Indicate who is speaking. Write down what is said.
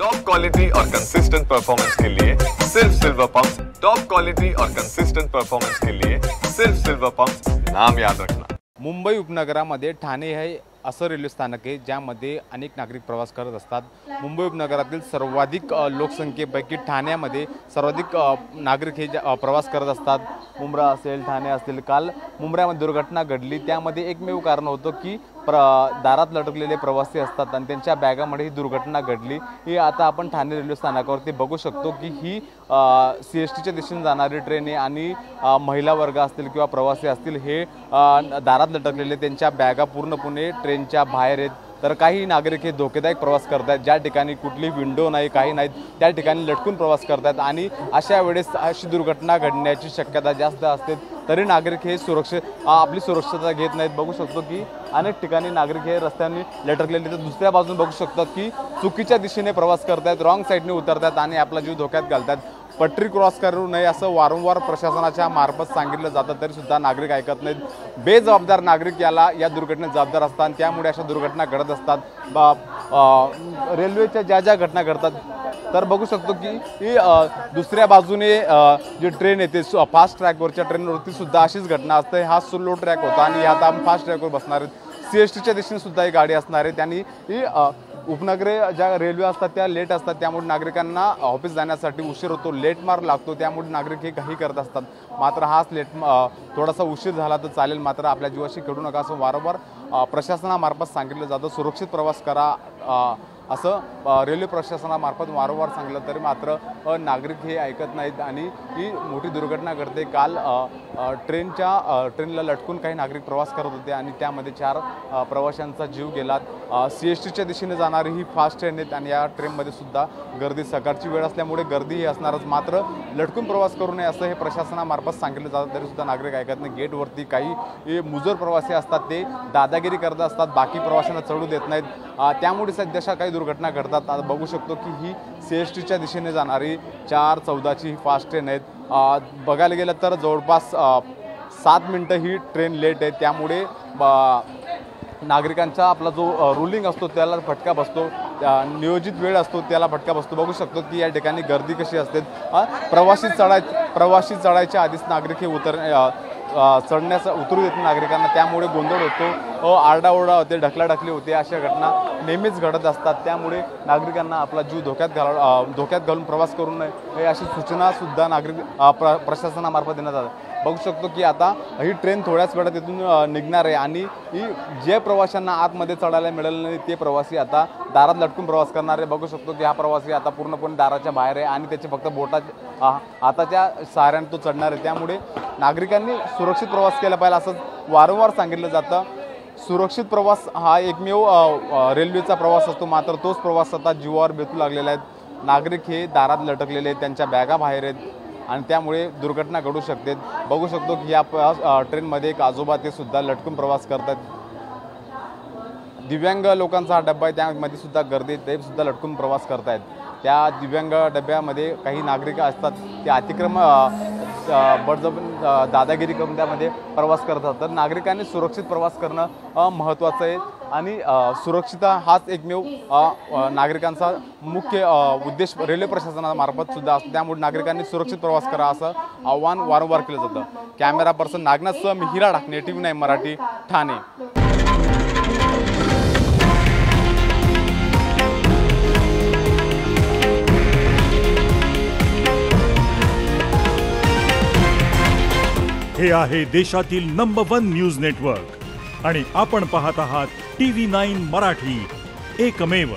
Speaker 1: Top quality और consistent performance के लिए सिर्फ सिल्वर पंप्स। टॉप क्वालिटी और कंसिस्टेंट परफॉर्मेंस के लिए सिर्फ सिल्वर पंप्स, नाम याद रखना।
Speaker 2: मुंबई उपनगरामध्ये ठाणे हे असं रेल्वे स्थानक आहे ज्यामध्ये अनेक नागरिक प्रवास करत असतात। मुंबई उपनगरातील सर्वाधिक लोकसंख्येपैकी ठाण्यामध्ये सर्वाधिक नागरिक हे प्रवास करत असतात। मुंब्रा असेल, ठाणे असतील। काल मुंब्र्यामध्ये दुर्घटना घडली, त्यामध्ये एकमेव कारण होतं की दारात लटकलेले प्रवासी असतात आणि त्यांच्या बॅगामध्ये ही दुर्घटना घडली। ही आता आपण ठाणे रेल्वे स्थानकावरती बघू शकतो की ही CSTच्या दिशेने जाणारी ट्रेन आहे आणि महिला वर्ग असतील किंवा प्रवासी असतील हे दारात लटकलेले त्यांच्या बॅगा पूर्णपणे ट्रेनच्या बाहेर आहेत। तर काही नागरिक हे धोकेदायक प्रवास करतात, ज्या ठिकाणी कुठली विंडो नाही, काही नाही, त्या ठिकाणी लटकून प्रवास करतात आणि अशा वेळेस अशी दुर्घटना घडण्याची शक्यता जास्त असते। तरी नागरिक हे आपली सुरक्षितता घेत नाहीत। बघू शकतो की अनेक ठिकाणी नागरिक हे रस्त्याने लटकलेले, तर दुसऱ्या बाजूने बघू शकतात की चुकीच्या दिशेने प्रवास करतात, रॉंग साईडने उतरतात आणि आपला जीव धोक्यात घालतात। पटरी क्रॉस करू नये असं वारंवार प्रशासनाच्या मार्फत सांगितलं जातं, तरी सुद्धा नागरिक ऐकत नाहीत। बेजबाबदार नागरिक या दुर्घटनेत जबाबदार असतात, त्यामुळे अशा दुर्घटना घडत असतात। रेल्वेच्या ज्या घटना घडतात तर बघू शकतो की दुसऱ्या बाजूने जी ट्रेन येते फास्ट ट्रॅकवरच्या ट्रेनवरती सुद्धा अशीच घटना असते। हा स्लो ट्रॅक होता आणि आता आपण फास्ट ट्रॅकवर बसणार आहेत। CSTच्या दिशेने सुद्धा ही गाडी असणार आहे। त्यांनी ही उपनगरे ज्या रेल्वे असतात त्या लेट असतात, त्यामुळे नागरिकांना ऑफिस जाण्यासाठी उशीर होतो, लेट मार्क लागतो, त्यामुळे नागरिक हे काही करत असतात। मात्र हाच थोडासा उशीर झाला तर चालेल, मात्र आपल्या जीवाशी खेळू नका असं वारंवार प्रशासनामार्फत सांगितलं जातं। सुरक्षित प्रवास करा असं रेल्वे प्रशासनामार्फत वारंवार सांगितलं, तरी मात्र नागरिक हे ऐकत नाहीत आणि ही मोठी दुर्घटना घडते। काल ट्रेनला लटकून काही नागरिक प्रवास करत होते आणि त्यामध्ये 4 प्रवाशांचा जीव गेला। CSTच्या दिशेने जाणारी ही फास्ट ट्रेन आहेत आणि या ट्रेनमध्ये सुद्धा गर्दी, सकाळची वेळ असल्यामुळे गर्दी ही असणारच, मात्र लटकून प्रवास करू नये असं हे प्रशासनामार्फत सांगितलं जातं, तरी सुद्धा नागरिक ऐकत नाही। गेटवरती काही मुजोर प्रवासी असतात, ते दादागिरी करत असतात, बाकी प्रवाशांना चढू देत नाहीत, त्यामुळे सध्याच्या काही दुर्घटना घडतात। आता बघू शकतो की ही CSTच्या दिशेने जाणारी 4:14ची ही फास्ट ट्रेन आहेत। बघायला गेलं तर जवळपास 7 मिनिटं ही ट्रेन लेट आहे, त्यामुळे नागरिकांचा आपला जो रुलिंग असतो त्याला फटका बसतो, नियोजित वेळ असतो त्याला फटका बसतो। बघू शकतो की या ठिकाणी गर्दी कशी असते। प्रवासी चढायच्या आधीच नागरिक हे उतरू देत नागरिकांना, त्यामुळे गोंधळ होतो, आरडाओरडा होते, ढकलाढकली होते, अशा घटना नेहमीच घडत असतात। त्यामुळे नागरिकांना आपला जीव धोक्यात घालून प्रवास करू नये हे अशी सूचना सुद्धा प्रशासनामार्फत देण्यात आली। बघू शकतो की आता ही ट्रेन थोड्याच वेळात इथून निघणार आहे आणि जे प्रवाशांना आतमध्ये चढायला मिळालं नाही ते प्रवासी आता दारात लटकून प्रवास करणार आहे। बघू शकतो की हा प्रवासी आता पूर्णपणे दाराच्या बाहेर आहे आणि त्याचे फक्त हाताच्या सहाऱ्याने तो चढणार आहे। त्यामुळे नागरिकांनी सुरक्षित प्रवास केला पाहिजे असं वारंवार सांगितलं जातं। सुरक्षित प्रवास हा एकमेव रेल्वेचा प्रवास असतो, मात्र तोच प्रवास आता जीवावर बेतू लागलेला आहे। नागरिक हे दारात लटकलेले आहेत, त्यांच्या बॅगा बाहेर आहेत आणि त्यामुळे दुर्घटना घडू शकते। बघू शकतो की या ट्रेनमध्ये एक आजोबा ते सुद्धा लटकून प्रवास करतात। दिव्यांग लोकांचा हा डब्बा आहे, त्यामध्ये सुद्धा गर्दी, ते सुद्धा लटकून प्रवास करतायत। त्या दिव्यांग डब्यामध्ये काही नागरिक असतात, ते दादागिरी करून त्यामध्ये प्रवास करतात। तर नागरिकांनी सुरक्षित प्रवास करणं महत्त्वाचं आहे आणि सुरक्षितता हाच एकमेव नागरिकांचा मुख्य उद्देश रेल्वे प्रशासनामार्फत सुद्धा असतो। त्यामुळे नागरिकांनी सुरक्षित प्रवास करा असं आव्हान वारंवार केलं जातं। कॅमेरा पर्सन नागनाथसह मी हिरा ढाकणे, TV9 मराठी, ठाणे।
Speaker 3: हे आहे देशातील नंबर 1 न्यूज नेटवर्क आणि आपण पाहत आहात TV9 मराठी, एकमेव।